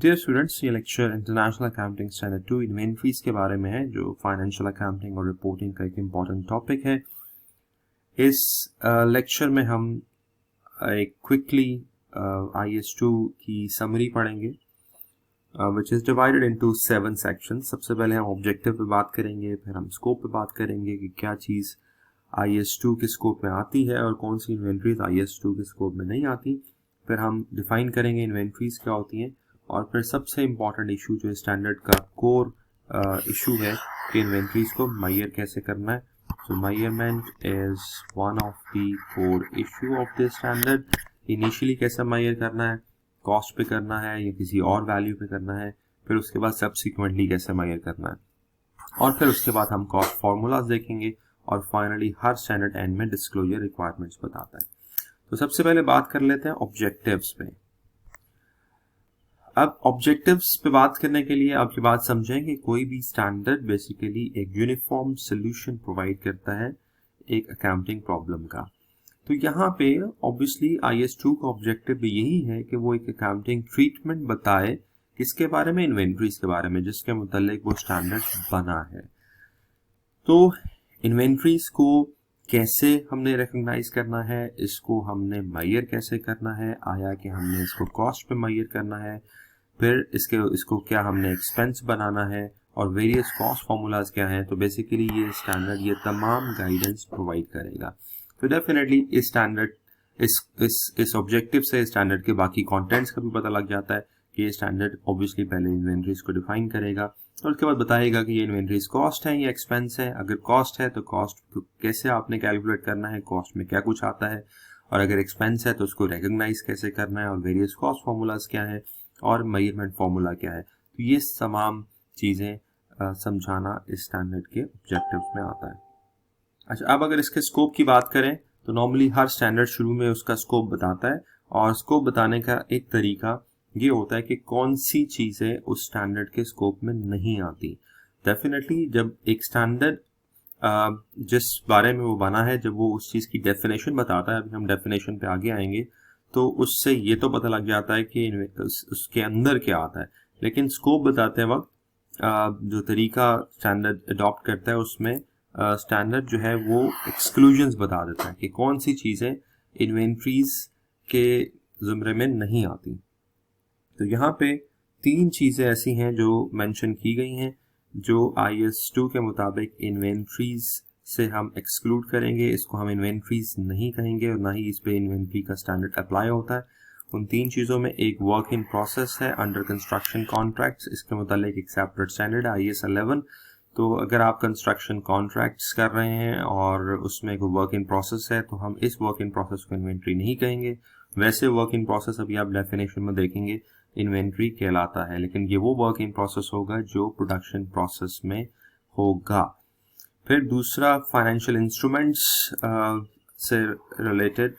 Dear students, ये lecture international accounting standard 2 inventories के बारे में है, जो फाइनेंशियल अकाउंटिंग और रिपोर्टिंग का एक इम्पॉर्टेंट टॉपिक है। इस लेक्चर में हम एक क्विकली IS2 की समरी पढ़ेंगे, which is divided into 7 section. सबसे पहले हम ऑब्जेक्टिव पे बात करेंगे, फिर हम स्कोप पे बात करेंगे कि क्या चीज़ IS2 के स्कोप में आती है और कौन सी इन्वेंट्रीज IS2 के स्कोप में नहीं आती। फिर हम डिफाइन करेंगे इन्वेंट्रीज क्या होती हैं, और फिर सबसे इम्पॉर्टेंट इशू जो स्टैंडर्ड का कोर इशू है कि इन्वेंट्रीज को मेजर कैसे करना है। सो measurement is one of the core issue of this standard. Initially कैसे मेजर करना है, कॉस्ट पे करना है या किसी और वैल्यू पे करना है, फिर उसके बाद सब्सिक्वेंटली कैसे मेजर करना है, और फिर उसके बाद हम कॉस्ट फार्मूलाज देखेंगे, और फाइनली हर स्टैंडर्ड एंड में डिस्क्लोजर रिक्वायरमेंट्स बताता है। तो सबसे पहले बात कर लेते हैं ऑब्जेक्टिव्स पे। अब ऑब्जेक्टिव्स पे बात करने के लिए आप ये बात समझें कि कोई भी स्टैंडर्ड बेसिकली एक यूनिफॉर्म सोल्यूशन प्रोवाइड करता है एक अकाउंटिंग प्रॉब्लम का। तो यहाँ पे ऑब्वियसली IS2 का ऑब्जेक्टिव भी यही है कि वो एक अकाउंटिंग ट्रीटमेंट बताए, किसके बारे में, इन्वेंट्रीज के बारे में, जिसके मुतालिक वो स्टैंडर्ड बना है। तो इन्वेंट्रीज को कैसे हमने रिकॉग्नाइज करना है, इसको हमने मेजर कैसे करना है, आया कि हमने इसको कॉस्ट पे मेजर करना है, फिर इसको क्या हमने एक्सपेंस बनाना है, और वेरियस कॉस्ट फार्मूलाज क्या हैं। तो बेसिकली ये स्टैंडर्ड ये तमाम गाइडेंस प्रोवाइड करेगा। तो डेफिनेटली इस स्टैंडर्ड इस ऑब्जेक्टिव से स्टैंडर्ड के बाकी कंटेंट्स का भी पता लग जाता है कि ये स्टैंडर्ड ऑब्वियसली पहले इन्वेंट्रीज को डिफाइन करेगा, और उसके बाद बताएगा कि ये इन्वेंट्रीज कॉस्ट है या एक्सपेंस है। अगर कॉस्ट है तो कॉस्ट कैसे आपने कैलकुलेट करना है, कॉस्ट में क्या कुछ आता है, और अगर एक्सपेंस है तो उसको रिकॉग्नाइज कैसे करना है, और वेरियस कॉस्ट फार्मूलाज क्या है, और मेजरमेंट फार्मूला क्या है। तो ये तमाम चीज़ें समझाना इस स्टैंडर्ड के ऑब्जेक्टिव्स में आता है। अच्छा, अब अगर इसके स्कोप की बात करें तो नॉर्मली हर स्टैंडर्ड शुरू में उसका स्कोप बताता है, और स्कोप बताने का एक तरीका ये होता है कि कौन सी चीज़ें उस स्टैंडर्ड के स्कोप में नहीं आती। डेफिनेटली जब एक स्टैंडर्ड जिस बारे में वो बना है, जब वो उस चीज़ की डेफिनेशन बताता है, अभी हम डेफिनेशन पे आगे आएंगे, तो उससे ये तो पता लग जाता है कि उसके अंदर क्या आता है। लेकिन स्कोप बताते वक्त जो तरीका स्टैंडर्ड अडॉप्ट करता है, उसमें स्टैंडर्ड जो है वो एक्सक्लूजन्स बता देता है कि कौन सी चीज़ें इन्वेंट्रीज के ज़ुमरे में नहीं आती। तो यहाँ पे 3 चीज़ें ऐसी हैं जो मेंशन की गई हैं, जो IS2 के मुताबिक इन्वेंट्रीज से हम एक्सक्लूड करेंगे। इसको हम इन्वेंट्रीज नहीं कहेंगे, और ना ही इस पे इन्वेंट्री का स्टैंडर्ड अप्लाई होता है। उन 3 चीज़ों में एक वर्क इन प्रोसेस है, अंडर कंस्ट्रक्शन कॉन्ट्रैक्ट्स, इसके मुताबिक एक सेपरेट स्टैंडर्ड है IS 11। तो अगर आप कंस्ट्रक्शन कॉन्ट्रैक्ट्स कर रहे हैं और उसमें कोई वर्क इन प्रोसेस है, तो हम इस वर्क इन प्रोसेस को इन्वेंट्री नहीं कहेंगे। वैसे वर्क इन प्रोसेस अभी आप डेफिनेशन में देखेंगे इन्वेंट्री कहलाता है, लेकिन ये वो वर्क इन प्रोसेस होगा जो प्रोडक्शन प्रोसेस में होगा। फिर दूसरा फाइनेंशियल इंस्ट्रूमेंट्स से रिलेटेड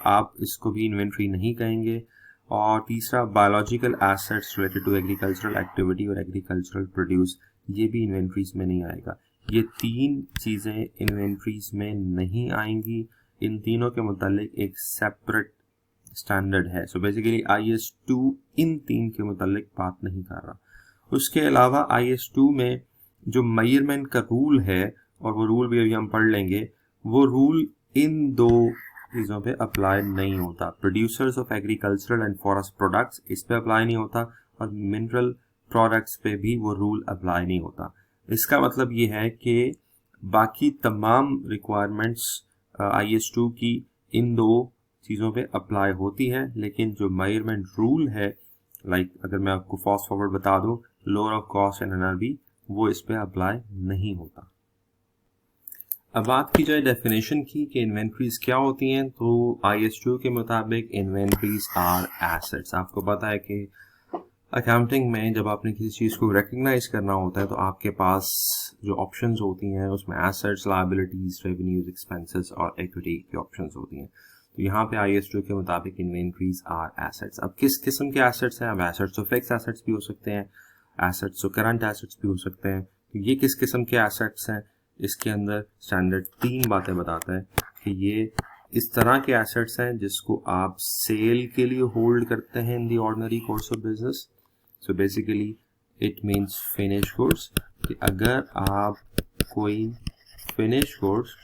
आप इसको भी इन्वेंट्री नहीं कहेंगे। और तीसरा biological assets related to agricultural activity और एग्रीकल्चरल प्रोड्यूस, ये भी इन्वेंट्रीज में नहीं आएगा। ये 3 चीज़ें इन्वेंट्रीज में नहीं आएंगी। इन तीनों के मुतालिक एक सेपरेट स्टैंडर्ड है। सो बेसिकली IS2 इन 3 के मुतालिक बात नहीं कर रहा। उसके अलावा IS2 में जो मेजरमेंट का रूल है, और वो रूल भी अभी हम पढ़ लेंगे, वो रूल इन 2 चीज़ों पे अप्लाई नहीं होता। Producers of agricultural and forest products, इस पे अप्लाई नहीं होता, और मिनरल प्रोडक्ट्स पे भी वो रूल अप्लाई नहीं होता। इसका मतलब ये है कि बाकी तमाम रिक्वायरमेंट्स IS2 की इन 2 चीज़ों पे अप्लाई होती है, लेकिन जो मेजरमेंट रूल है, लाइक अगर मैं आपको फास्ट फॉरवर्ड बता दूं, lower of cost and NRV, वो इस पे अप्लाई नहीं होता। अब बात की जाए डेफिनेशन की कि इन्वेंट्रीज क्या होती हैं, तो IS2 के मुताबिक इन्वेंट्रीज आर एसेट्स। आपको पता है कि अकाउंटिंग में जब आपने किसी चीज़ को रिकग्नाइज करना होता है, तो आपके पास जो ऑप्शंस होती हैं उसमें एसेट्स, लायबिलिटीज, रेवेन्यूज, एक्सपेंसेस और इक्विटी की ऑप्शंस होती हैं। तो यहाँ पे IS2 के मुताबिक इन्वेंट्रीज आर एसेट्स। अब किस किस्म के एसेट्स हैं? अब एसेट्स तो फिक्स एसेट्स भी हो सकते हैं, एसेट्स तो करंट एसेट्स भी हो सकते हैं। तो ये किस किस्म के एसेट्स हैं? इसके अंदर स्टैंडर्ड 3 बातें बताता है कि ये इस तरह के एसेट्स हैं जिसको आप सेल के लिए होल्ड करते हैं in the ordinary course of business, so basically it means finish goods, कि अगर आप कोई फिनिश गुड्स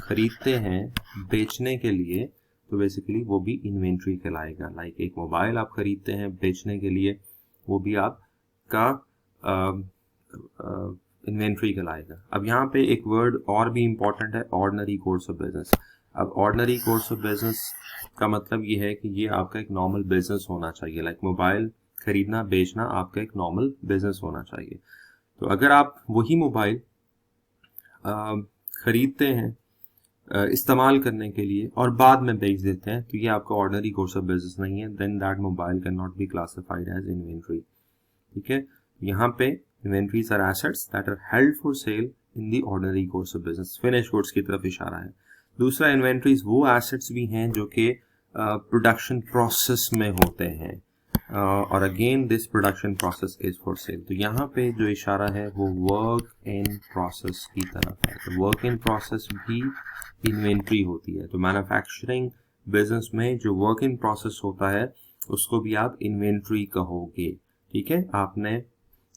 खरीदते हैं बेचने के लिए तो बेसिकली वो भी इन्वेंट्री कहलाएगा। लाइक एक मोबाइल आप खरीदते हैं बेचने के लिए, वो भी आपका इन्वेंट्री कहलाएगा। अब यहाँ पे एक वर्ड और भी इम्पॉर्टेंट है, ऑर्डिनरी कोर्स ऑफ बिजनेस। अब ऑर्डिनरी कोर्स ऑफ बिजनेस का मतलब ये है कि ये आपका एक नॉर्मल बिजनेस होना चाहिए। लाइक मोबाइल खरीदना बेचना आपका एक नॉर्मल बिजनेस होना चाहिए। तो अगर आप वही मोबाइल खरीदते हैं इस्तेमाल करने के लिए और बाद में बेच देते हैं, तो ये आपका ऑर्डिनरी कोर्स ऑफ बिजनेस नहीं है। Then that mobile can not be classified as inventory. ठीक है, यहाँ पे inventories are assets that are held for sale in the ordinary course of business. Finish goods की तरफ इशारा है। दूसरा, इन्वेंट्रीज वो एसेट्स भी हैं जो कि प्रोडक्शन प्रोसेस में होते हैं, और again this production process is for sale. तो यहाँ पे जो इशारा है वो वर्क इन प्रोसेस की तरफ है। तो वर्क इन प्रोसेस भी इन्वेंट्री होती है। तो मैन्युफैक्चरिंग बिजनेस में जो वर्क इन प्रोसेस होता है उसको भी आप इन्वेंट्री कहोगे। ठीक है, आपने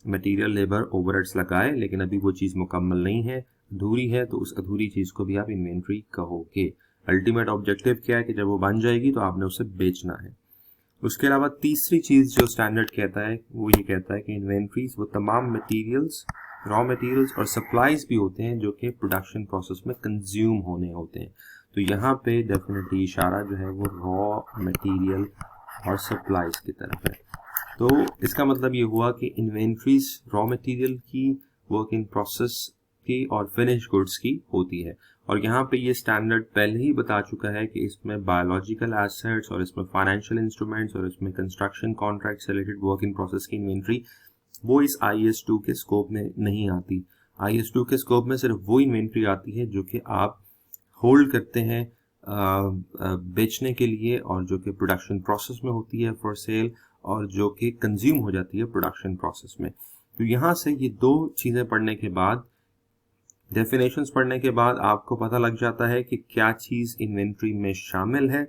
मटेरियल, लेबर, ओवरहेड्स लगाए लेकिन अभी वो चीज़ मुकम्मल नहीं है, अधूरी है, तो उस अधूरी चीज़ को भी आप इन्वेंट्री कहोगे। अल्टीमेट ऑब्जेक्टिव क्या है कि जब वो बन जाएगी तो आपने उसे बेचना है। उसके अलावा तीसरी चीज़ जो स्टैंडर्ड कहता है वो ये कहता है कि इन्वेंट्रीज वो तमाम मटेरियल्स, रॉ मटेरियल्स और सप्लाईज भी होते हैं जो कि प्रोडक्शन प्रोसेस में कंज्यूम होने होते हैं। तो यहाँ पे डेफिनेटली इशारा जो है वो रॉ मटेरियल और सप्लाईज की तरफ है। तो इसका मतलब ये हुआ कि इन्वेंट्रीज रॉ मटेरियल की, वर्क इन प्रोसेस की और फिनिश गुड्स की होती है। और यहाँ पे ये स्टैंडर्ड पहले ही बता चुका है कि इसमें बायोलॉजिकल एसेट्स और इसमें फाइनेंशियल इंस्ट्रूमेंट्स और इसमें कंस्ट्रक्शन कॉन्ट्रैक्ट से रिलेटेड वर्क इन प्रोसेस की इन्वेंट्री वो इस IS2 के स्कोप में नहीं आती। IS2 के स्कोप में सिर्फ वो इन्वेंट्री आती है जो कि आप होल्ड करते हैं बेचने के लिए और जो कि प्रोडक्शन प्रोसेस में होती है फॉर सेल और जो कि कंज्यूम हो जाती है प्रोडक्शन प्रोसेस में। तो यहाँ से ये दो चीज़ें पढ़ने के बाद, डेफिनेशंस पढ़ने के बाद आपको पता लग जाता है कि क्या चीज़ इन्वेंट्री में शामिल है,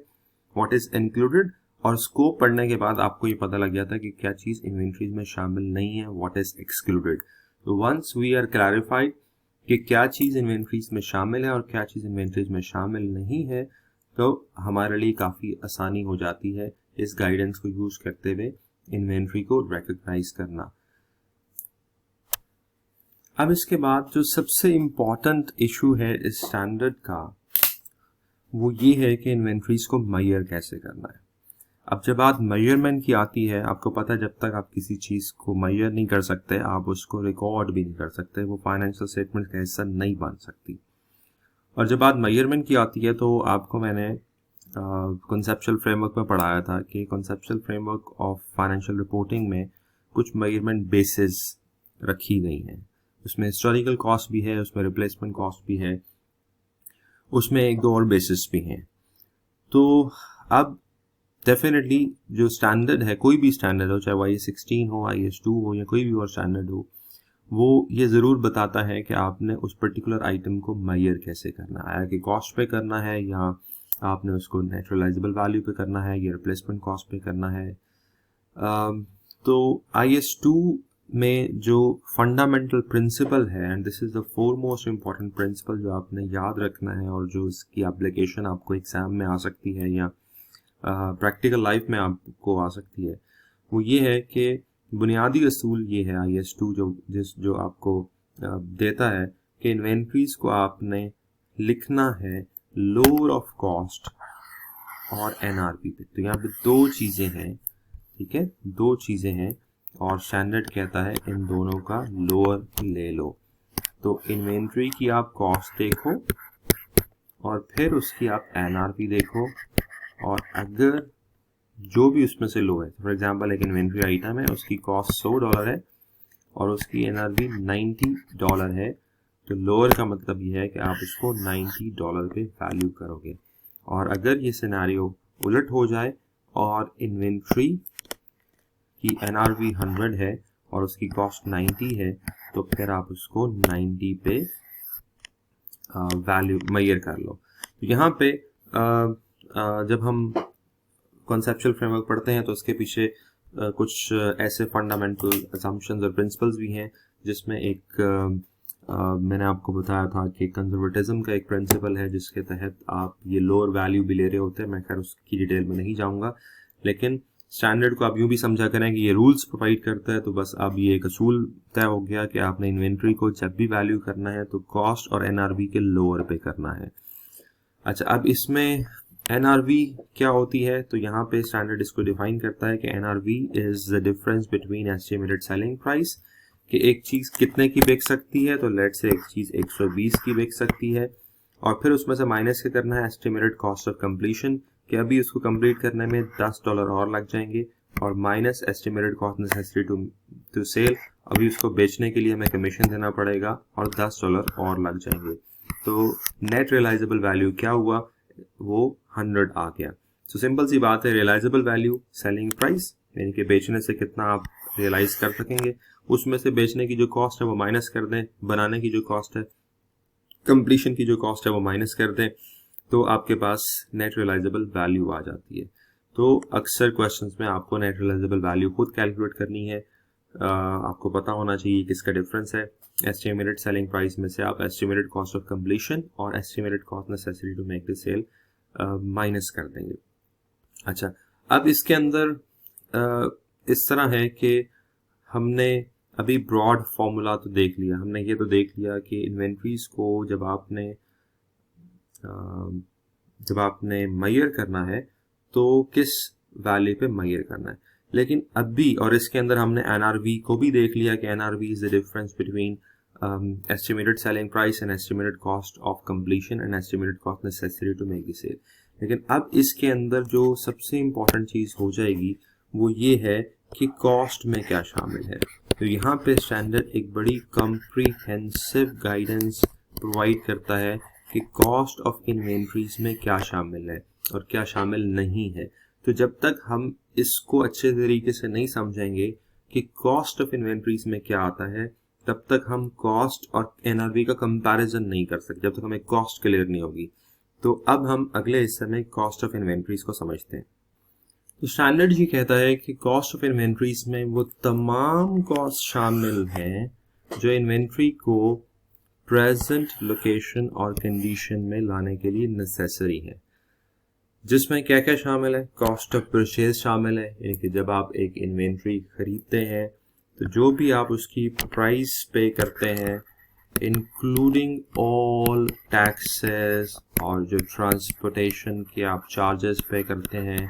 व्हाट इज इंक्लूडेड, और स्कोप पढ़ने के बाद आपको ये पता लग जाता है कि क्या चीज़ इन्वेंट्रीज में शामिल नहीं है, व्हाट इज एक्सक्लूडेड। तो वंस वी आर क्लैरिफाइड कि क्या चीज़ इन्वेंट्रीज में शामिल है और क्या चीज़ इन्वेंट्रीज में शामिल नहीं है, तो हमारे लिए काफ़ी आसानी हो जाती है इस गाइडेंस को यूज करते हुए इन्वेंट्री को रिकॉग्नाइज करना। अब इसके बाद जो सबसे इम्पॉर्टेंट इशू है इस स्टैंडर्ड का वो ये है कि इन्वेंट्रीज को मेजर कैसे करना है। अब जब बात मेजरमेंट की आती है, आपको पता है जब तक आप किसी चीज़ को मेजर नहीं कर सकते आप उसको रिकॉर्ड भी नहीं कर सकते, वो फाइनेंशियल स्टेटमेंट का हिस्सा नहीं बन सकती। और जब बात मेजरमेंट की आती है तो आपको मैंने कॉन्सेप्चुअल फ्रेमवर्क में पढ़ाया था कि conceptual framework of financial reporting में कुछ मेजरमेंट बेसिस रखी गई हैं। उसमें हिस्टोरिकल कॉस्ट भी है, उसमें रिप्लेसमेंट कॉस्ट भी है, उसमें एक दो और बेसिस भी हैं। तो अब डेफिनेटली जो स्टैंडर्ड है, कोई भी स्टैंडर्ड हो, चाहे वो IS16 हो, IS2 हो या कोई भी और स्टैंडर्ड हो, वो ये ज़रूर बताता है कि आपने उस पर्टिकुलर आइटम को मेजर कैसे करना है, कि कॉस्ट पे करना है या आपने उसको नेचुरलाइजेबल वैल्यू पे करना है या रिप्लेसमेंट कॉस्ट पे करना है। तो IS2 में जो फंडामेंटल प्रिंसिपल है, and this is the foremost important principal जो आपने याद रखना है और जो इसकी एप्लीकेशन आपको एग्जाम में आ सकती है या प्रैक्टिकल लाइफ में आपको आ सकती है, वो ये है कि बुनियादी असूल ये है IS2 जो आपको देता है कि इन्वेंट्रीज को आपने लिखना है लोअर ऑफ कॉस्ट और NRV पे। तो यहाँ पे दो चीज़ें हैं, ठीक है, दो चीज़ें हैं और स्टैंडर्ड कहता है इन दोनों का लोअर ले लो। तो इन्वेंट्री की आप कॉस्ट देखो और फिर उसकी आप NRV देखो, और अगर जो भी उसमें से लो है, फॉर एग्जांपल एक इन्वेंट्री आइटम है, उसकी कॉस्ट $100 है और उसकी NRV $90 है, तो लोअर का मतलब ये है कि आप उसको $90 पे वैल्यू करोगे। और अगर ये सिनेरियो उलट हो जाए और इन्वेंट्री की NRV 100 है और उसकी कॉस्ट 90 है, तो फिर आप उसको 90 पे वैल्यू मेजर कर लो। तो यहाँ पे जब हम कॉन्सेप्चुअल फ्रेमवर्क पढ़ते हैं तो उसके पीछे कुछ ऐसे फंडामेंटल असम्पशंस और प्रिंसिपल्स भी हैं जिसमें एक मैंने आपको बताया था कि कंजर्वेटिज्म का एक प्रिंसिपल है जिसके तहत आप ये लोअर वैल्यू भी ले रहे होते हैं। मैं खैर उसकी डिटेल में नहीं जाऊंगा, लेकिन स्टैंडर्ड को आप यूं भी समझा करें कि ये रूल्स प्रोवाइड करता है। तो बस अब ये एक असूल तय हो गया कि आपने इन्वेंट्री को जब भी वैल्यू करना है तो कॉस्ट और एनआरवी के लोअर पे करना है। अच्छा, अब इसमें एनआरवी क्या होती है, तो यहाँ पे स्टैंडर्ड इसको डिफाइन करता है कि NRV is the difference between estimated selling price, कि एक चीज कितने की बिक सकती है। तो लेट से एक चीज 120 की बिक सकती है, और फिर उसमें से माइनस क्या करना है, एस्टिमेटेड कॉस्ट ऑफ कंप्लीशन, कि अभी उसको कंप्लीट करने में $10 और लग जाएंगे, और minus estimated cost necessary to sell, अभी उसको बेचने के लिए हमें कमीशन देना पड़ेगा और $10 और लग जाएंगे। तो नेट रियलाइजेबल वैल्यू क्या हुआ, वो 100 आ गया। तो सिंपल सी बात है, रियलाइजेबल वैल्यू सेलिंग प्राइस, यानी कि बेचने से कितना आप रियलाइज कर सकेंगे, उसमें से बेचने की जो कॉस्ट है वो माइनस कर दें, बनाने की जो कॉस्ट है, कंप्लीशन की जो कॉस्ट है वो माइनस कर दें, तो आपके पास नेट रियलाइजेबल वैल्यू आ जाती है। तो अक्सर क्वेश्चंस में आपको नेट रियलाइजेबल वैल्यू खुद कैलकुलेट करनी है। आपको पता होना चाहिए किसका डिफरेंस है। एस्टिमेटेड सेलिंग प्राइस में से आप एस्टिमेटेड कॉस्ट ऑफ कंप्लीशन और estimated cost necessary to make the sale minus कर देंगे। अच्छा, अब इसके अंदर इस तरह है कि हमने अभी ब्रॉड फॉर्मूला तो देख लिया, हमने ये तो देख लिया कि इन्वेंट्रीज को जब आपने मेजर करना है तो किस वैल्यू पे मेजर करना है। लेकिन अब भी, और इसके अंदर हमने एनआरवी को भी देख लिया कि NRV is the difference between estimated selling price and estimated cost of completion and estimated cost necessary to make the sale. लेकिन अब इसके अंदर जो सबसे इंपॉर्टेंट चीज हो जाएगी वो ये है कि कॉस्ट में क्या शामिल है। तो यहाँ पे स्टैंडर्ड एक बड़ी कॉम्प्रिहेंसिव गाइडेंस प्रोवाइड करता है कि कॉस्ट ऑफ इन्वेंट्रीज में क्या शामिल है और क्या शामिल नहीं है। तो जब तक हम इसको अच्छे तरीके से नहीं समझेंगे कि कॉस्ट ऑफ इन्वेंट्रीज में क्या आता है, तब तक हम कॉस्ट और एनआरवी का कंपैरिजन नहीं कर सकते, जब तक हमें कॉस्ट क्लियर नहीं होगी। तो अब हम अगले हिस्से में कॉस्ट ऑफ इन्वेंट्रीज को समझते हैं। तो स्टैंडर्ड ये कहता है कि कॉस्ट ऑफ इन्वेंट्रीज में वो तमाम कॉस्ट शामिल हैं जो इन्वेंट्री को प्रेजेंट लोकेशन और कंडीशन में लाने के लिए नेसेसरी है। जिसमें क्या क्या शामिल है, कॉस्ट ऑफ परचेज शामिल है, यानी कि जब आप एक इन्वेंट्री खरीदते हैं तो जो भी आप उसकी प्राइस पे करते हैं, इंक्लूडिंग ऑल टैक्सेस, और जो ट्रांसपोर्टेशन के आप चार्जेस पे करते हैं,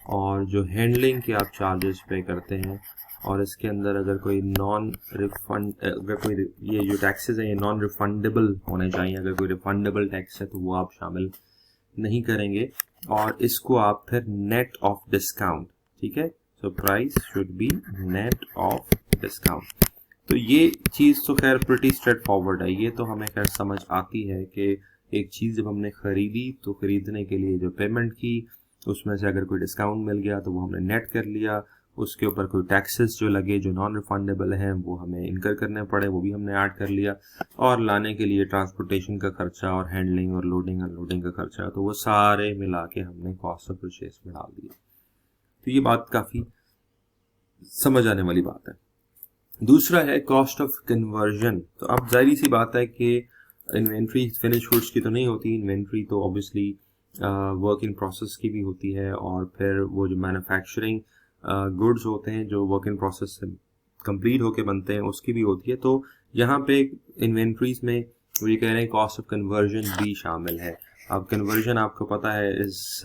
और जो हैंडलिंग के आप चार्जेस पे करते हैं, और इसके अंदर अगर कोई ये जो टैक्सेस हैं ये नॉन रिफंडेबल होने चाहिए। अगर कोई रिफंडेबल टैक्स है तो वो आप शामिल नहीं करेंगे, और इसको आप फिर नेट ऑफ डिस्काउंट, ठीक है, so price should be net of discount. तो ये चीज़ तो खैर प्रिटी स्ट्रेट फॉरवर्ड है, ये तो हमें खैर समझ आती है कि एक चीज़ जब हमने खरीदी तो खरीदने के लिए जो पेमेंट की उसमें से अगर कोई डिस्काउंट मिल गया तो वो हमने नेट कर लिया, उसके ऊपर कोई टैक्सेस जो लगे जो नॉन रिफंडेबल हैं वो हमें इनकर करने पड़े, वो भी हमने ऐड कर लिया, और लाने के लिए ट्रांसपोर्टेशन का खर्चा और हैंडलिंग और लोडिंग अनलोडिंग का खर्चा, तो वो सारे मिला के हमने कॉस्ट ऑफ परचेज में डाल दिया। तो ये बात काफ़ी समझ आने वाली बात है। दूसरा है कॉस्ट ऑफ कन्वर्जन। तो अब जाहिर सी बात है कि इन्वेंट्री फिनिश गुड्स की तो नहीं होती, इन्वेंट्री तो ऑब्वियसली वर्क इन प्रोसेस की भी होती है, और फिर वो जो मैन्युफैक्चरिंग गुड्स होते हैं जो वर्क इन प्रोसेस से कंप्लीट होके बनते हैं उसकी भी होती है। तो यहाँ पे इन्वेंट्रीज में वो ये कह रहे हैं कॉस्ट ऑफ कन्वर्जन भी शामिल है। अब कन्वर्जन आपको पता है is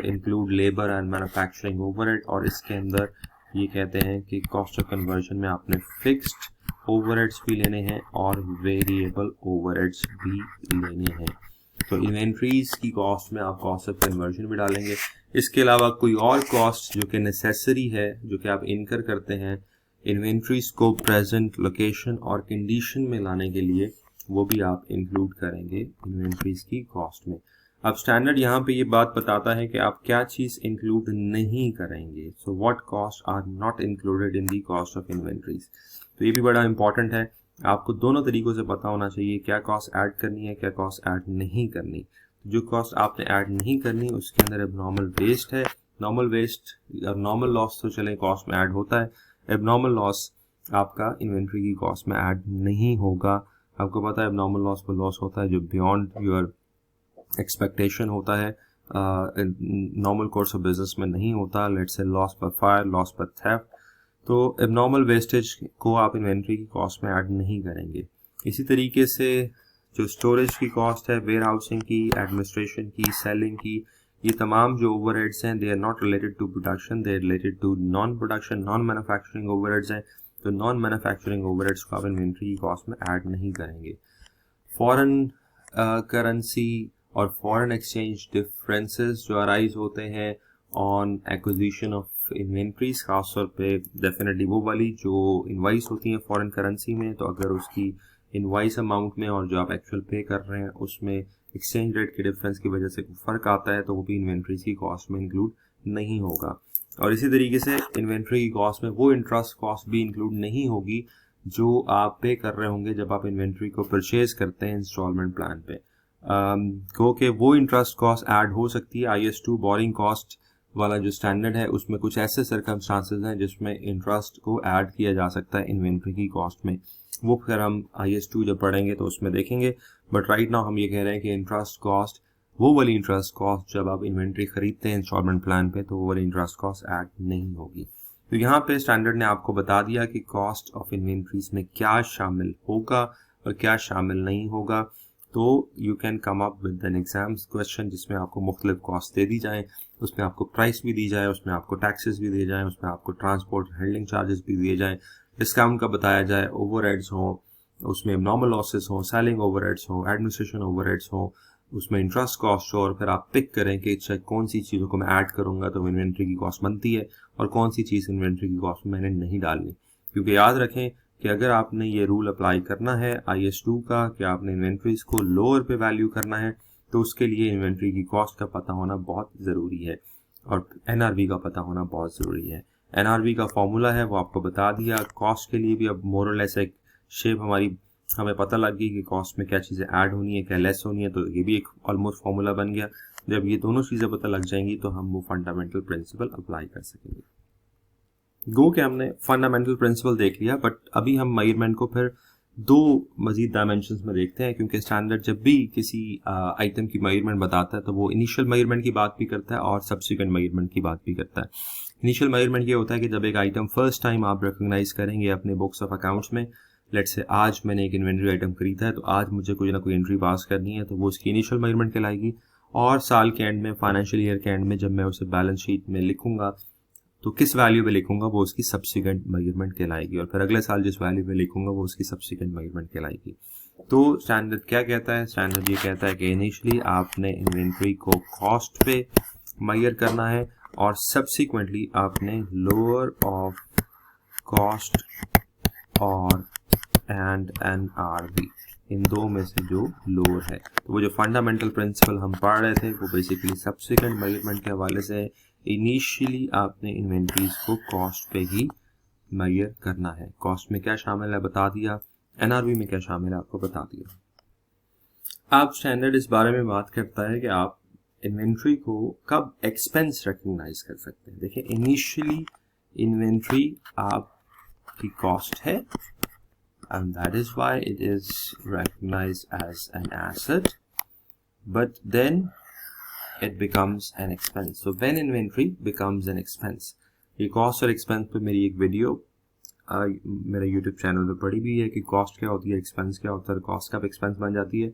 include labour and manufacturing overhead, और इसके अंदर ये कहते हैं कि कॉस्ट ऑफ कन्वर्जन में आपने फिक्स्ड ओवरहेड्स भी लेने हैं और वेरिएबल ओवरहेड्स भी लेने हैं। तो इन्वेंट्रीज की कॉस्ट में आप कॉस्ट ऑफ कन्वर्जन भी डालेंगे। इसके अलावा कोई और कॉस्ट जो कि नेसेसरी है, जो कि आप इनकर करते हैं इन्वेंट्रीज को प्रेजेंट लोकेशन और कंडीशन में लाने के लिए, वो भी आप इंक्लूड करेंगे इन्वेंट्रीज की कॉस्ट में। अब स्टैंडर्ड यहाँ पे ये बात बताता है कि आप क्या चीज़ इंक्लूड नहीं करेंगे। So what cost are not included in the cost of inventories. तो ये भी बड़ा इंपॉर्टेंट है, आपको दोनों तरीकों से पता होना चाहिए क्या कॉस्ट ऐड करनी है, क्या कॉस्ट ऐड नहीं करनी। जो कॉस्ट आपने ऐड नहीं करनी उसके अंदर एबनॉर्मल वेस्ट है, नॉर्मल वेस्ट और नॉर्मल लॉस तो चले कॉस्ट में ऐड होता है, एबनॉर्मल लॉस आपका इन्वेंट्री की कॉस्ट में ऐड नहीं होगा। आपको पता है एबनॉर्मल लॉस वो लॉस होता है जो बियॉन्ड योर एक्सपेक्टेशन होता है, नॉर्मल कोर्स ऑफ बिजनेस में नहीं होता। लेट्स से लॉस पर फायर, लॉस पर थेफ्ट, तो एबनॉर्मल वेस्टेज को आप इन्वेंट्री की कॉस्ट में ऐड नहीं करेंगे। इसी तरीके से जो स्टोरेज की कॉस्ट है, वेयर हाउसिंग की, एडमिनिस्ट्रेशन की, सेलिंग की, ये तमाम जो ओवरहेड्स हैं they are not related to production, they are related to non production, non manufacturing overheads हैं। तो नॉन मैन्युफैक्चरिंग ओवरहेड्स को आप इन्वेंट्री की कॉस्ट में ऐड नहीं करेंगे। फॉरेन करेंसी और फॉरेन एक्सचेंज डिफरेंसेस जो अराइज होते हैं ऑन एक्विजिशन ऑफ इन्वेंट्रीज, खासतौर पे डेफिनेटली वो वाली जो इनवाइस होती हैं फॉरेन करेंसी में, तो अगर उसकी इनवाइस अमाउंट में और जो आप एक्चुअल पे कर रहे हैं उसमें एक्सचेंज रेट के डिफरेंस की वजह से फ़र्क आता है, तो वो भी इन्वेंट्रीज की कॉस्ट में इंक्लूड नहीं होगा। और इसी तरीके से इन्वेंट्री की कॉस्ट में वो इंटरेस्ट कॉस्ट भी इंक्लूड नहीं होगी जो आप पे कर रहे होंगे जब आप इन्वेंट्री को परचेज करते हैं इंस्टॉलमेंट प्लान पे। क्योंकि वो इंटरेस्ट कॉस्ट ऐड हो सकती है। IS2 बोरिंग कॉस्ट वाला जो स्टैंडर्ड है उसमें कुछ ऐसे सर्कमस्टांसेस हैं जिसमें इंटरेस्ट को ऐड किया जा सकता है इन्वेंट्री की कॉस्ट में, वो फिर हम IS2 जब पढ़ेंगे तो उसमें देखेंगे। बट राइट नाउ हम ये कह रहे हैं कि इंटरेस्ट कॉस्ट, वो वाली इंटरेस्ट कॉस्ट जब आप इन्वेंट्री खरीदते हैं इंस्टॉलमेंट प्लान पे, तो वो वाली इंटरेस्ट कॉस्ट ऐड नहीं होगी। तो यहाँ पे स्टैंडर्ड ने आपको बता दिया कि कॉस्ट ऑफ इन्वेंट्रीज में क्या शामिल होगा और क्या शामिल नहीं होगा। तो you can come up with an exams question जिसमें आपको मुख्तलिफ कॉस्ट दे दी जाए, उसमें आपको प्राइस भी दी जाए, उसमें आपको टैक्सेस भी दिए जाए, उसमें आपको ट्रांसपोर्ट हैंडलिंग चार्जेस भी दिए जाए, डिस्काउंट का बताया जाए, ओवरहेड्स हो, उसमें नॉर्मल लॉसेस हो, सेलिंग ओवरहेड्स हो, एडमिनिस्ट्रेशन ओवरहेड्स हो, उसमें इंटरेस्ट कॉस्ट हो, और फिर आप पिक करें कि अच्छा कौन सी चीज़ों को मैं ऐड करूंगा तो इन्वेंट्री की कॉस्ट बनती है और कौन सी चीज़ इन्वेंट्री की कॉस्ट में मैंने नहीं डालनी। क्योंकि याद रखें कि अगर आपने ये रूल अप्लाई करना है IS2 का कि आपने इन्वेंट्रीज को लोअर पे वैल्यू करना है, तो उसके लिए इन्वेंट्री की कॉस्ट का पता होना बहुत ज़रूरी है और NRV का पता होना बहुत ज़रूरी है। NRV का फॉर्मूला है वो आपको बता दिया। कॉस्ट के लिए भी अब मोर और लेस एक शेप हमें पता लग गई कि कॉस्ट में क्या चीज़ें ऐड होनी है, क्या लेस होनी है, तो ये भी एक ऑलमोस्ट फॉर्मूला बन गया। जब ये दोनों चीज़ें पता लग जाएंगी तो हम वो फंडामेंटल प्रिंसिपल अप्लाई कर सकेंगे। गो के हमने फंडामेंटल प्रिंसिपल देख लिया, बट अभी हम मेजरमेंट को फिर दो मजीद डायमेंशंस में देखते हैं, क्योंकि स्टैंडर्ड जब भी किसी आइटम की मेजरमेंट बताता है तो वो इनिशियल मेजरमेंट की बात भी करता है और सब्सिक्वेंट मेजरमेंट की बात भी करता है। इनिशियल मेजरमेंट ये होता है कि जब एक आइटम फर्स्ट टाइम आप रिकॉग्नाइज करेंगे अपने बुक्स ऑफ अकाउंट्स में, लेट्स से आज मैंने एक इन्वेंट्री आइटम खरीदा है तो आज मुझे कोई ना कोई एंट्री पास करनी है, तो वो उसकी इनिशियल मेजरमेंट कहलाएगी। और साल के एंड में, फाइनेंशियल ईयर के एंड में जब मैं उसे बैलेंस शीट में लिखूंगा तो किस वैल्यू पे लिखूंगा वो उसकी सब्सिक्वेंट मेजरमेंट कहलाएगी, और फिर अगले साल जिस वैल्यू पे लिखूंगा वो उसकी सब्सिक्वेंट मेजरमेंट कहलाएगी। तो स्टैंडर्ड क्या कहता है? स्टैंडर्ड ये कहता है कि इनिशियली आपने इन्वेंट्री को कॉस्ट पे मेजर करना है और सब्सिक्वेंटली आपने लोअर ऑफ कॉस्ट और एंड NRV, इन दो में से जो लोअर है। तो वो जो फंडामेंटल प्रिंसिपल हम पढ़ रहे थे वो बेसिकली सब्सिक्वेंट मेजरमेंट के हवाले से इनिशियली आपने इन्वेंट्रीज को कॉस्ट पे ही मेजर करना है। कॉस्ट में क्या शामिल है बता दिया, NRV में क्या शामिल है आपको बता दिया। आप स्टैंडर्ड इस बारे में बात करता है कि आप इन्वेंट्री को कब एक्सपेंस रिकॉग्नाइज कर सकते हैं। देखिए, इनिशियली इन्वेंट्री आपकी कॉस्ट है and that is why it is recognized as an asset, but then it becomes an expense. So when inventory becomes an expense, ये cost और expense पे मेरी एक वीडियो मेरे YouTube चैनल पे पड़ी भी है कि cost क्या होती है, expense क्या होता है, cost कब expense बन जाती है,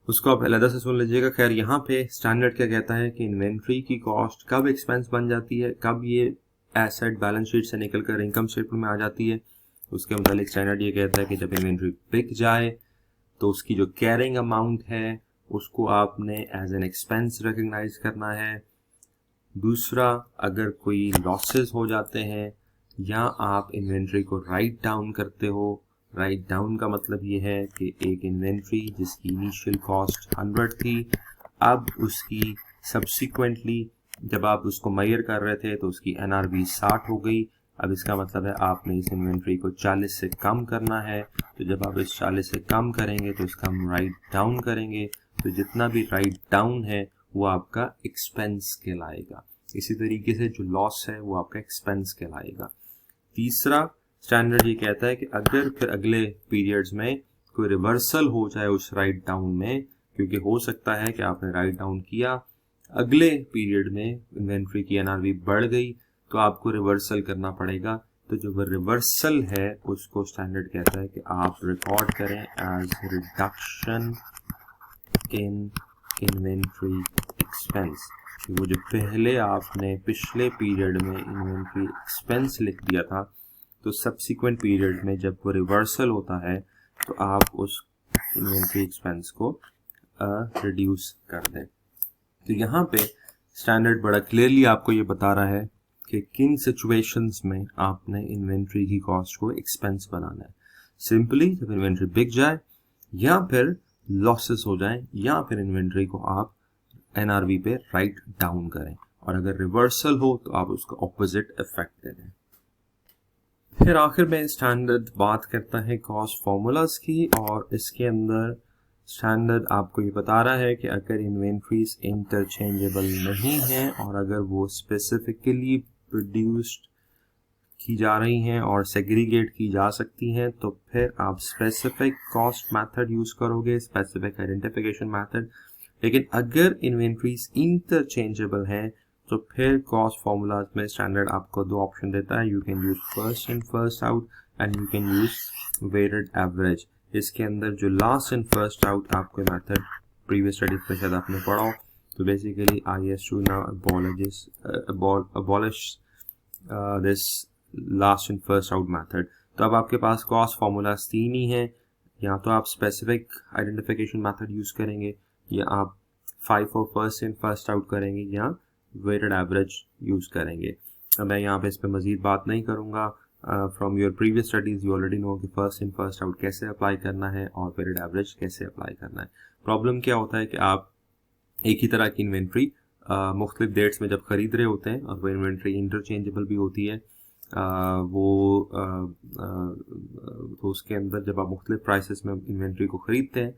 उसको आप अलग से सुन लीजिएगा। खैर, यहाँ पे स्टैंडर्ड क्या कहता है कि इन्वेंट्री की कॉस्ट कब expense बन जाती है, कब ये एसेट बैलेंस शीट से निकल कर इनकम स्टेटमेंट में आ जाती है। उसके मुताबिक स्टैंडर्ड ये कहता है कि जब इन्वेंट्री बिक जाए तो उसकी जो कैरिंग अमाउंट है उसको आपने एज एन एक्सपेंस रिकॉग्नाइज करना है। दूसरा, अगर कोई लॉसेस हो जाते हैं या आप इन्वेंट्री को राइट डाउन करते हो, राइट डाउन का मतलब ये है कि एक इन्वेंट्री जिसकी इनिशियल कॉस्ट 100 थी, अब उसकी सब्सिक्वेंटली जब आप उसको मेजर कर रहे थे तो उसकी NRV 60 हो गई। अब इसका मतलब है आपने इस इन्वेंट्री को 40 से कम करना है। तो जब आप इस 40 से कम करेंगे तो इसका हम राइट डाउन करेंगे, तो जितना भी राइट डाउन है वो आपका एक्सपेंस कहलाएगा। इसी तरीके से जो लॉस है वो आपका एक्सपेंस कहलाएगा। तीसरा स्टैंडर्ड ये कहता है कि अगर फिर अगले पीरियड्स में कोई रिवर्सल हो जाए उस राइट डाउन में, क्योंकि हो सकता है कि आपने राइट डाउन किया, अगले पीरियड में इन्वेंट्री की एनआरवी बढ़ गई तो आपको रिवर्सल करना पड़ेगा। तो जो रिवर्सल है उसको स्टैंडर्ड कहता है कि आप रिकॉर्ड करें as reduction in inventory expense. वो जो पहले आपने पिछले पीरियड में इन्वेंट्री एक्सपेंस लिख दिया था, तो सब्सिक्वेंट पीरियड में जब वो रिवर्सल होता है तो आप उस इन्वेंट्री एक्सपेंस को रिड्यूस कर दें। तो यहाँ पे स्टैंडर्ड बड़ा क्लियरली आपको ये बता रहा है कि किन सिचुएशंस में आपने इन्वेंट्री की कॉस्ट को एक्सपेंस बनाना है। सिंपली जब इन्वेंट्री बिक जाए, या फिर लॉसेस हो जाए, या फिर इन्वेंट्री को आप एनआरवी पे राइट डाउन करें, और अगर रिवर्सल हो तो आप उसका ऑपोजिट इफेक्ट दे दें। फिर आखिर में स्टैंडर्ड बात करता है कॉस्ट फॉर्मूलाज की, और इसके अंदर स्टैंडर्ड आपको ये बता रहा है कि अगर इन्वेंट्रीज इंटरचेंजेबल नहीं है और अगर वो स्पेसिफिकली प्रोड्यूस्ड की जा रही हैं और सेग्रीगेट की जा सकती हैं, तो फिर आप स्पेसिफिक कॉस्ट मेथड यूज करोगे, स्पेसिफिक आइडेंटिफिकेशन मेथड। लेकिन अगर इन्वेंट्रीज इंटरचेंजेबल हैं तो फिर कॉस्ट फॉर्मूलाज में स्टैंडर्ड आपको दो ऑप्शन देता है, you can use first in first out and you can use weighted average. इसके अंदर जो लास्ट इन फर्स्ट आउट आपको मेथड प्रीवियस स्टडीज में शायद आपने पढ़ा हो, तो basically IS2 now abolish this last in first out method. तो अब आपके पास कॉस्ट फॉर्मूलाज तीन ही हैं, या तो आप स्पेसिफिक आइडेंटिफिकेशन मेथड यूज करेंगे, या आप FIFO first in first out करेंगे, या वेटेड एवरेज यूज करेंगे। अब मैं यहाँ पे इस पर मजीद बात नहीं करूँगा। From your previous studies you already know कि फर्स्ट इन फर्स्ट आउट कैसे अप्लाई करना है और वेटेड एवरेज कैसे अप्लाई करना है। प्रॉब्लम क्या होता है कि आप एक ही तरह की इन्वेंट्री मुख्तलिफ डेट्स में जब खरीद रहे होते हैं, और वो इन्वेंट्री इंटरचेंजेबल भी होती है, तो उसके अंदर जब आप मुख्तलिफ प्राइसेस में इन्वेंट्री को ख़रीदते हैं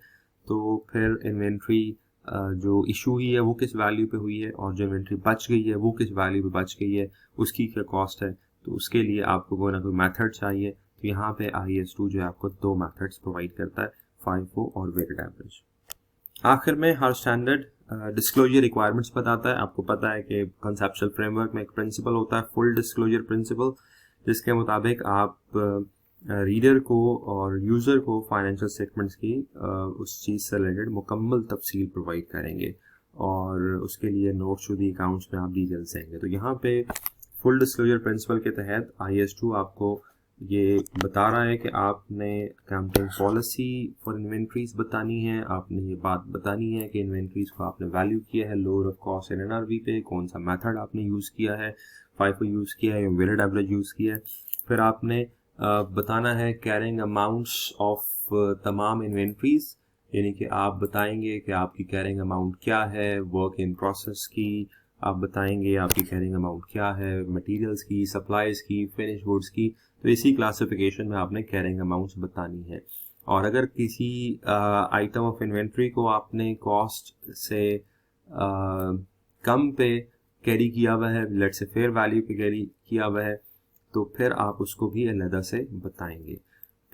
तो फिर इन्वेंट्री जो इशू हुई है वो किस वैल्यू पे हुई है, और जो इन्वेंट्री बच गई है वो किस वैल्यू पे बच गई है, उसकी क्या कॉस्ट है। तो उसके लिए आपको कोई ना कोई मेथड चाहिए। तो यहाँ पे IS2 जो है आपको दो मेथड्स प्रोवाइड करता है, FIFO और वेटेड एवरेज। आखिर में हर स्टैंडर्ड डिस्क्लोजर रिक्वायरमेंट्स बताता है। आपको पता है कि कंसेप्चुअल फ्रेमवर्क में एक प्रिंसिपल होता है, फुल डिस्क्लोजर प्रिंसिपल, जिसके मुताबिक आप रीडर को और यूज़र को फाइनेंशियल स्टेटमेंट्स की उस चीज़ से रिलेटेड मुकम्मल तफसील प्रोवाइड करेंगे, और उसके लिए नोट्स टू दी अकाउंट्स में आप डिटेल्स देंगे। तो यहाँ पे फुल डिस्क्लोजर प्रिंसिपल के तहत IS2 आपको ये बता रहा है कि आपने अकाउंटिंग पॉलिसी फॉर इन्वेंट्रीज बतानी है, आपने ये बात बतानी है कि इन्वेंट्रीज को आपने वैल्यू किया है lower of cost in NRV पे, कौन सा मेथड आपने यूज़ किया है, FIFO यूज़ किया है या वेटेड एवरेज यूज़ किया है। फिर आपने बताना है कैरिंग अमाउंट्स ऑफ तमाम इन्वेंट्रीज, यानी कि आप बताएंगे कि आपकी कैरिंग अमाउंट क्या है, वर्क इन प्रोसेस की आप बताएंगे आपकी कैरिंग अमाउंट क्या है, मटेरियल्स की, सप्लाईज की, फिनिश गुड्स की। तो इसी क्लासिफिकेशन में आपने कैरिंग अमाउंट्स बतानी है। और अगर किसी आइटम ऑफ इन्वेंट्री को आपने कॉस्ट से कम पे कैरी किया हुआ है, लेट से फेयर वैल्यू पे कैरी किया हुआ है, तो फिर आप उसको भी अलग से बताएंगे।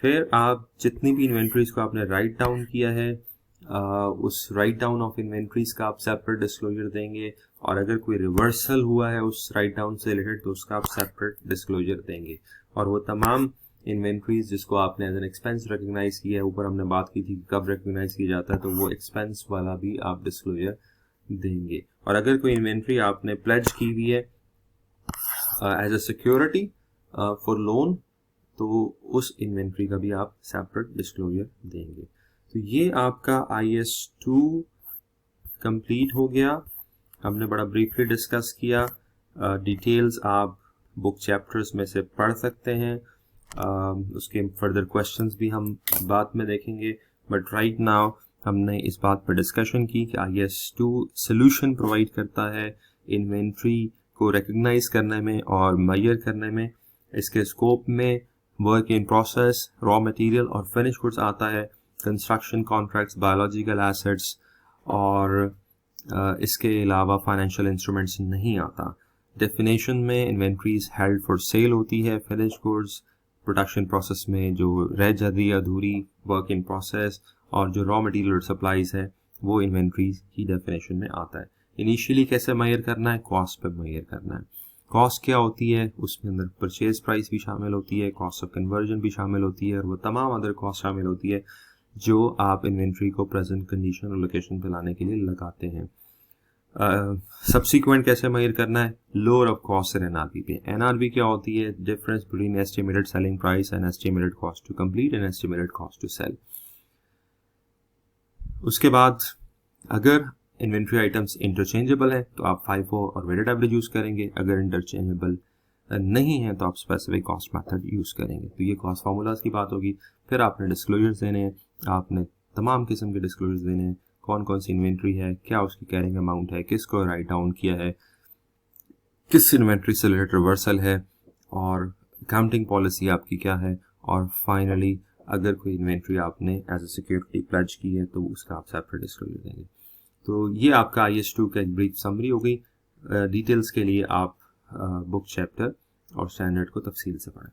फिर आप जितनी भी इन्वेंट्रीज को आपने राइट डाउन किया है, उस राइट डाउन ऑफ इन्वेंट्रीज का आप सेपरेट डिस्क्लोजर देंगे, और अगर कोई रिवर्सल हुआ है उस राइट डाउन से रिलेटेड तो उसका आप सेपरेट डिस्क्लोजर देंगे। और वो तमाम इन्वेंट्रीज जिसको आपने एज एन एक्सपेंस रिकग्नाइज किया है, ऊपर हमने बात की थी कि कब रिकग्नाइज किया जाता है, तो वो एक्सपेंस वाला भी आप डिस्क्लोजर देंगे। और अगर कोई इन्वेंट्री आपने प्लेज की हुई है as a security for loan, तो उस इन्वेंट्री का भी आप सेपरेट डिस्क्लोजर देंगे। तो ये आपका IS2 कंप्लीट हो गया। हमने बड़ा ब्रीफली डिस्कस किया, डिटेल्स आप बुक चैप्टर्स में से पढ़ सकते हैं, उसके फर्दर क्वेश्चंस भी हम बाद में देखेंगे। बट राइट नाउ हमने इस बात पर डिस्कशन की कि IS2 सोल्यूशन प्रोवाइड करता है इन्वेंट्री को रिकग्नाइज करने में और मेजर करने में। इसके स्कोप में work in process, raw material और फिनिश गुड्स आता है, कंस्ट्रक्शन कॉन्ट्रैक्ट्स, बायोलॉजिकल एसेट्स, और इसके अलावा फाइनेंशियल इंस्ट्रूमेंट्स नहीं आता। डेफिनेशन में इन्वेंट्रीज हेल्ड फॉर सेल होती है, फिनिश गुड्स प्रोडक्शन प्रोसेस में जो रह जाती है अधूरी वर्क इन प्रोसेस, और जो रॉ मटेरियल सप्लाईज है वो इन्वेंट्रीज की डेफिनेशन में आता है। इनिशियली कैसे मेजर करना है, कॉस्ट पे मेजर करना है। कॉस्ट क्या होती है, उसके अंदर परचेज प्राइस भी शामिल होती है, कॉस्ट ऑफ कन्वर्जन भी शामिल होती है, और वो तमाम अदर कॉस्ट शामिल होती है जो आप इन्वेंट्री को प्रेजेंट कंडीशन और लोकेशन पे लाने के लिए लगाते हैं। सब्सिक्वेंट कैसे मेजर करना है, lower of cost in NRV पे। एनआरबी क्या होती है, difference between estimated selling price and estimated cost to complete and estimated cost to sell. उसके बाद अगर इन्वेंट्री आइटम्स इंटरचेंजेबल है तो आप FIFO और वेटेड एवरेज यूज करेंगे, अगर इंटरचेंजेबल नहीं है तो आप स्पेसिफिक कॉस्ट मेथड यूज करेंगे। तो ये कॉस्ट फार्मूलाज की बात होगी। फिर आपने डिस्क्लोजर्स देने हैं, आपने तमाम किस्म के डिस्क्लोजर्स देने हैं, कौन कौन सी इन्वेंट्री है, क्या उसकी कैरिंग अमाउंट है, किसको राइट डाउन किया है, किस इन्वेंट्री से रिलेटेड रिवर्सल है, और अकाउंटिंग पॉलिसी आपकी क्या है, और फाइनली अगर कोई इन्वेंट्री आपने एज अ सिक्योरिटी प्लेज की है तो उसका आप सेपरेट डिस्क्लोजर देंगे। तो ये आपका IS2 का एक ब्रीफ समरी हो गई। डिटेल्स के लिए आप बुक चैप्टर और स्टैंडर्ड को तफसील से पढ़ें।